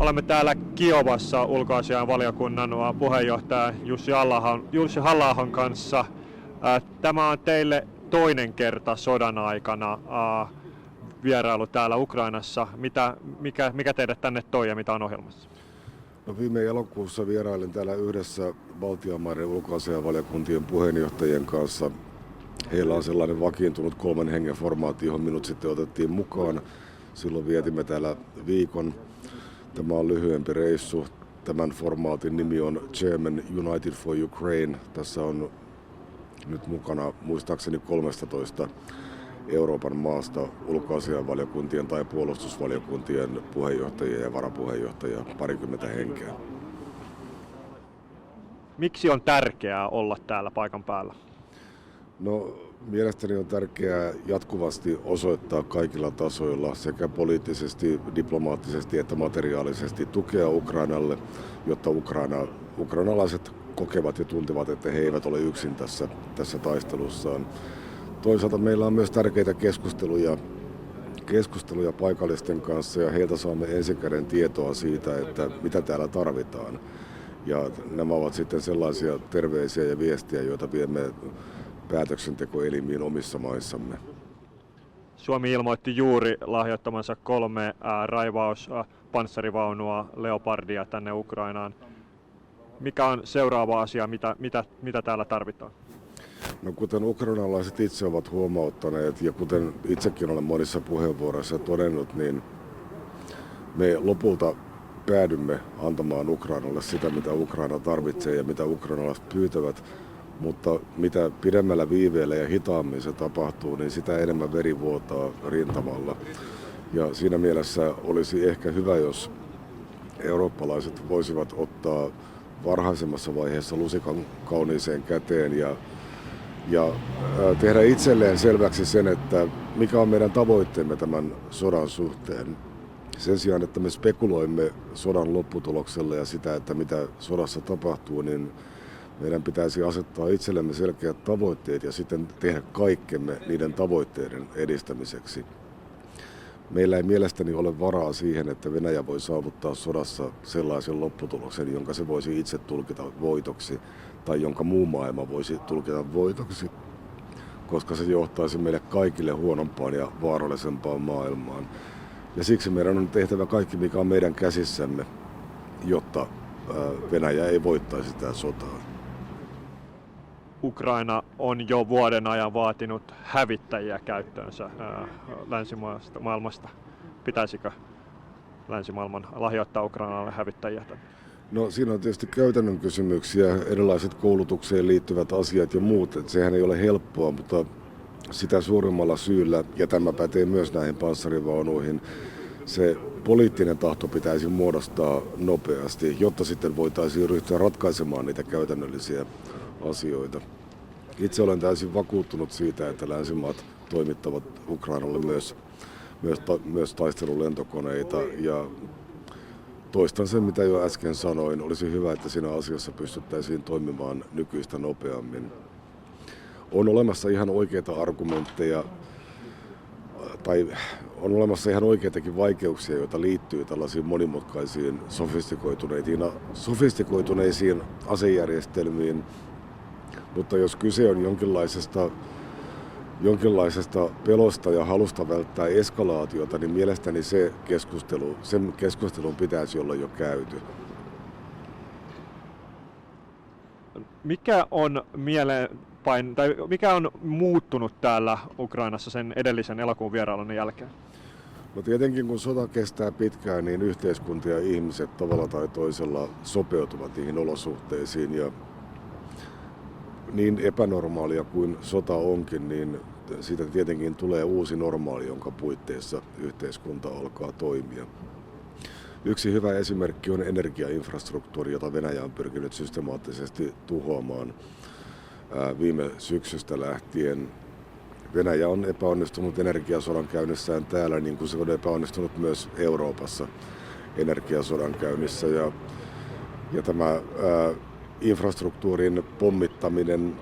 Olemme täällä Kiovassa ulkoasiainvaliokunnan puheenjohtaja Jussi Halla-ahon kanssa. Tämä on teille toinen kerta sodan aikana vierailu täällä Ukrainassa. Mikä teidät tänne toi ja mitä on ohjelmassa? No, viime elokuussa vierailin täällä yhdessä Baltian maiden ulkoasiainvaliokuntien puheenjohtajien kanssa. Heillä on sellainen vakiintunut 3 hengen formaatti, johon minut sitten otettiin mukaan. Silloin vietimme täällä viikon. Tämä on lyhyempi reissu. Tämän formaatin nimi on Chairman United for Ukraine. Tässä on nyt mukana muistaakseni 13 Euroopan maasta ulkoasiainvaliokuntien tai puolustusvaliokuntien puheenjohtajia ja varapuheenjohtajia, 20 henkeä. Miksi on tärkeää olla täällä paikan päällä? No, mielestäni on tärkeää jatkuvasti osoittaa kaikilla tasoilla sekä poliittisesti, diplomaattisesti että materiaalisesti tukea Ukrainalle, jotta ukrainalaiset kokevat ja tuntevat, että he eivät ole yksin tässä taistelussaan. Toisaalta meillä on myös tärkeitä keskusteluja paikallisten kanssa ja heiltä saamme ensikäden tietoa siitä, että mitä täällä tarvitaan. Ja nämä ovat sitten sellaisia terveisiä ja viestiä, joita viemme päätöksentekoelimiin omissa maissamme. Suomi ilmoitti juuri lahjoittamansa 3 raivauspanssarivaunua Leopardia tänne Ukrainaan. Mikä on seuraava asia, mitä täällä tarvitaan? No, kuten ukrainalaiset itse ovat huomauttaneet ja kuten itsekin olen monissa puheenvuoroissa todennut, niin me lopulta päädymme antamaan Ukrainalle sitä, mitä Ukraina tarvitsee ja mitä ukrainalaiset pyytävät. Mutta mitä pidemmällä viiveellä ja hitaammin se tapahtuu, niin sitä enemmän veri vuotaa rintamalla. Ja siinä mielessä olisi ehkä hyvä, jos eurooppalaiset voisivat ottaa varhaisemmassa vaiheessa lusikan kauniiseen käteen ja tehdä itselleen selväksi sen, että mikä on meidän tavoitteemme tämän sodan suhteen. Sen sijaan, että me spekuloimme sodan lopputuloksella ja sitä, että mitä sodassa tapahtuu, niin meidän pitäisi asettaa itsellemme selkeät tavoitteet ja sitten tehdä kaikkemme niiden tavoitteiden edistämiseksi. Meillä ei mielestäni ole varaa siihen, että Venäjä voi saavuttaa sodassa sellaisen lopputuloksen, jonka se voisi itse tulkita voitoksi tai jonka muu maailma voisi tulkita voitoksi, koska se johtaisi meille kaikille huonompaan ja vaarallisempaan maailmaan. Ja siksi meidän on tehtävä kaikki, mikä on meidän käsissämme, jotta Venäjä ei voittaisi tätä sotaa. Ukraina on jo vuoden ajan vaatinut hävittäjiä käyttöönsä länsimaailmasta. Pitäisikö länsimaailman lahjoittaa Ukrainalle hävittäjiä? No, siinä on tietysti käytännön kysymyksiä, erilaiset koulutukseen liittyvät asiat ja muut. Että sehän ei ole helppoa, mutta sitä suurimmalla syyllä, ja tämä pätee myös näihin panssarivaunuihin, se poliittinen tahto pitäisi muodostaa nopeasti, jotta sitten voitaisiin ryhtyä ratkaisemaan niitä käytännöllisiä asioita. Itse olen täysin vakuuttunut siitä, että länsimaat toimittavat Ukrainalle myös taistelulentokoneita ja toistan sen, mitä jo äsken sanoin. Olisi hyvä, että siinä asiassa pystyttäisiin toimimaan nykyistä nopeammin. On olemassa ihan oikeita argumentteja tai on olemassa ihan oikeitakin vaikeuksia, joita liittyy tällaisiin monimutkaisiin sofistikoituneisiin asejärjestelmiin. Mutta jos kyse on jonkinlaisesta pelosta ja halusta välttää eskalaatiota, niin mielestäni sen keskustelun pitäisi olla jo käyty. Mikä on muuttunut täällä Ukrainassa sen edellisen elokuun vierailun jälkeen? No, tietenkin kun sota kestää pitkään, niin yhteiskunta ja ihmiset tavalla tai toisella sopeutuvat niihin olosuhteisiin. Ja niin epänormaalia kuin sota onkin, niin siitä tietenkin tulee uusi normaali, jonka puitteissa yhteiskunta alkaa toimia. Yksi hyvä esimerkki on energiainfrastruktuuri, jota Venäjä on pyrkinyt systemaattisesti tuhoamaan viime syksystä lähtien. Venäjä on epäonnistunut energiasodan käynnissään täällä, niin kuin se on epäonnistunut myös Euroopassa energiasodan käynnissä. Ja tämä infrastruktuurin pommittaminen,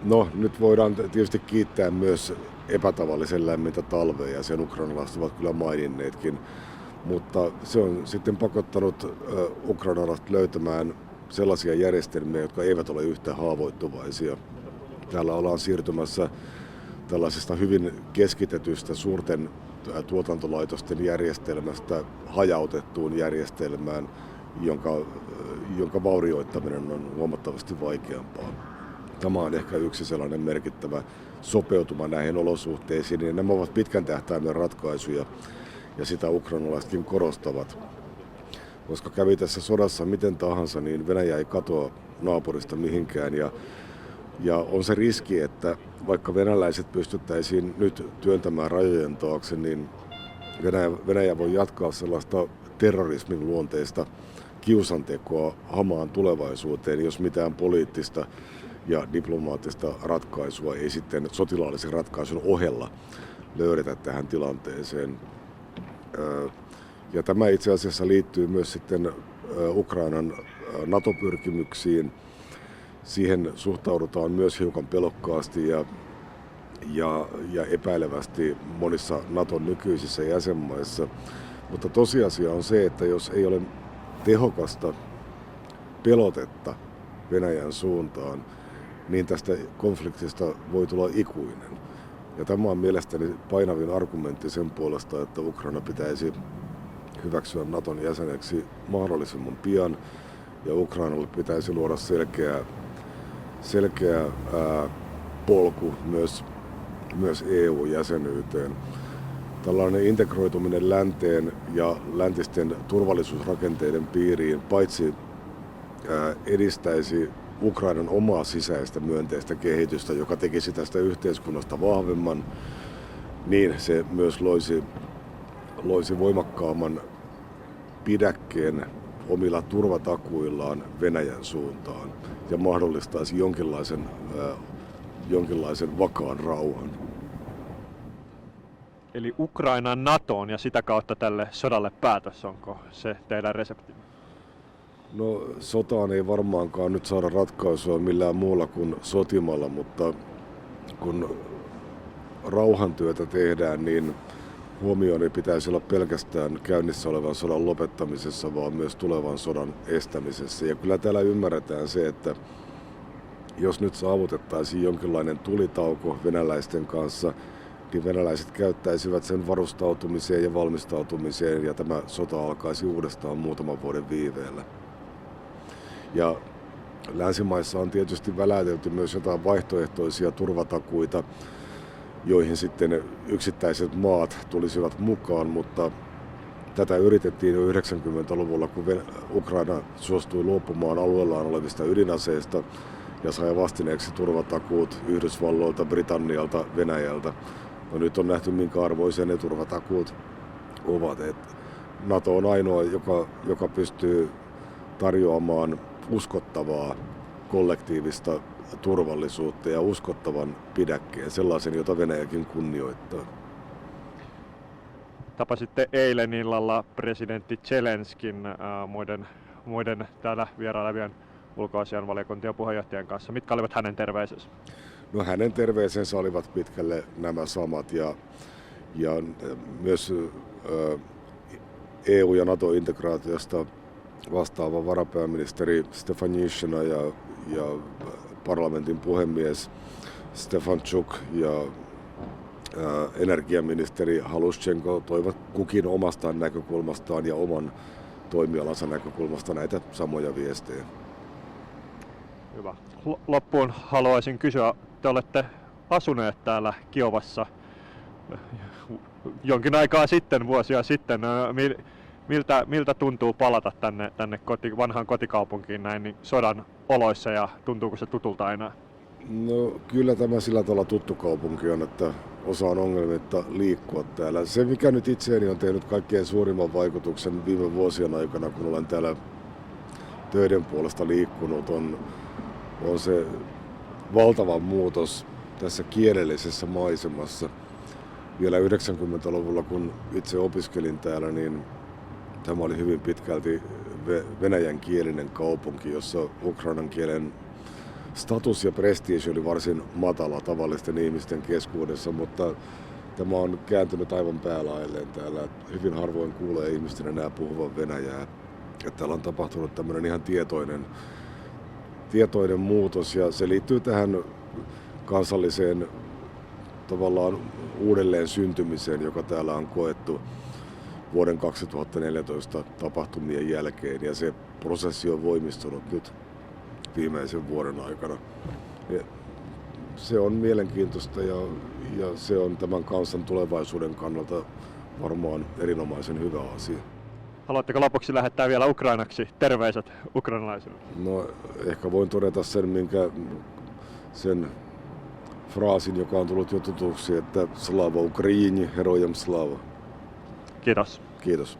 no nyt voidaan tietysti kiittää myös epätavallisen lämmintä talvea, ja sen ukrainalaiset ovat kyllä maininneetkin, mutta se on sitten pakottanut ukrainalaiset löytämään sellaisia järjestelmiä, jotka eivät ole yhtä haavoittuvaisia. Täällä ollaan siirtymässä tällaisesta hyvin keskitetystä suurten tuotantolaitosten järjestelmästä hajautettuun järjestelmään, jonka vaurioittaminen on huomattavasti vaikeampaa. Tämä on ehkä yksi sellainen merkittävä sopeutuma näihin olosuhteisiin, ja nämä ovat pitkän tähtäimen ratkaisuja, ja sitä ukrainalaisetkin korostavat. Koska kävi tässä sodassa miten tahansa, niin Venäjä ei katoa naapurista mihinkään, ja on se riski, että vaikka venäläiset pystyttäisiin nyt työntämään rajojen taakse, niin Venäjä voi jatkaa sellaista terrorismin luonteista kiusantekoa hamaan tulevaisuuteen, jos mitään poliittista ja diplomaattista ratkaisua ei sitten sotilaallisen ratkaisun ohella löydetä tähän tilanteeseen. Ja tämä itse asiassa liittyy myös sitten Ukrainan NATO-pyrkimyksiin. Siihen suhtaudutaan myös hiukan pelokkaasti ja epäilevästi monissa Naton nykyisissä jäsenmaissa. Mutta tosiasia on se, että jos ei ole tehokasta pelotetta Venäjän suuntaan, niin tästä konfliktista voi tulla ikuinen. Ja tämä on mielestäni painavin argumentti sen puolesta, että Ukraina pitäisi hyväksyä Naton jäseneksi mahdollisimman pian, ja Ukrainalle pitäisi luoda selkeä polku myös EU-jäsenyyteen. Tällainen integroituminen länteen ja läntisten turvallisuusrakenteiden piiriin paitsi edistäisi Ukrainan omaa sisäistä myönteistä kehitystä, joka tekisi tästä yhteiskunnasta vahvemman, niin se myös loisi voimakkaamman pidäkkeen omilla turvatakuillaan Venäjän suuntaan ja mahdollistaisi jonkinlaisen vakaan rauhan. Eli Ukrainan NATOon ja sitä kautta tälle sodalle päätös, onko se teidän resepti? No, sotaan ei varmaankaan nyt saada ratkaisua millään muulla kuin sotimalla, mutta kun rauhantyötä tehdään, niin huomioni pitäisi olla pelkästään käynnissä olevan sodan lopettamisessa, vaan myös tulevan sodan estämisessä. Ja kyllä täällä ymmärretään se, että jos nyt saavutettaisiin jonkinlainen tulitauko venäläisten kanssa, niin venäläiset käyttäisivät sen varustautumiseen ja valmistautumiseen, ja tämä sota alkaisi uudestaan muutaman vuoden viiveellä. Ja länsimaissa on tietysti väläytelty myös jotain vaihtoehtoisia turvatakuita, joihin sitten yksittäiset maat tulisivat mukaan, mutta tätä yritettiin jo 90-luvulla, kun Ukraina suostui luopumaan alueellaan olevista ydinaseista ja sai vastineeksi turvatakuut Yhdysvalloilta, Britannialta, Venäjältä. No, nyt on nähty, minkä arvoisia ne turvatakuut ovat. NATO on ainoa, joka pystyy tarjoamaan uskottavaa kollektiivista turvallisuutta ja uskottavan pidäkkeen, sellaisen, jota Venäjäkin kunnioittaa. Tapasitte eilen illalla presidentti Zelenskin muiden täällä vierailevien ulkoasiainvaliokuntien puheenjohtajan kanssa. Mitkä olivat hänen terveisensä? No, hänen terveisensä olivat pitkälle nämä samat, ja myös EU- ja NATO-integraatiosta vastaava varapääministeri Stefanishina ja parlamentin puhemies Stefanchuk ja energiaministeri Halushchenko toivat kukin omasta näkökulmastaan ja oman toimialansa näkökulmasta näitä samoja viestejä. Hyvä. Loppuun haluaisin kysyä, te olette asuneet täällä Kiovassa jonkin aikaa sitten, vuosia sitten. Miltä tuntuu palata tänne vanhaan kotikaupunkiin näin niin sodan oloissa, ja tuntuuko se tutulta enää? No, kyllä tämä sillä tavalla tuttu kaupunki on, että osaan ongelmitta liikkua täällä. Se, mikä nyt itseäni on tehnyt kaikkein suurimman vaikutuksen viime vuosien aikana, kun olen täällä töiden puolesta liikkunut, on se valtava muutos tässä kielellisessä maisemassa. Vielä 90-luvulla, kun itse opiskelin täällä, niin tämä oli hyvin pitkälti venäjänkielinen kaupunki, jossa ukrainan kielen status ja prestiisi oli varsin matala tavallisten ihmisten keskuudessa, mutta Tämä on kääntynyt aivan päälailleen täällä. Hyvin harvoin kuulee ihmisten enää puhuvan venäjää. Että täällä on tapahtunut tämmöinen ihan tietoinen muutos ja se liittyy tähän kansalliseen tavallaan uudelleen syntymiseen, joka täällä on koettu vuoden 2014 tapahtumien jälkeen ja se prosessi on voimistunut nyt viimeisen vuoden aikana. Ja se on mielenkiintoista ja se on tämän kansan tulevaisuuden kannalta varmaan erinomaisen hyvä asia. Haluatteko lopuksi lähettää vielä ukrainaksi terveiset ukrainalaisille? No ehkä voin todeta sen fraasin, joka on tullut jo tutuksi, että Slava Ukraini, herojem slava. Kiitos. Kiitos.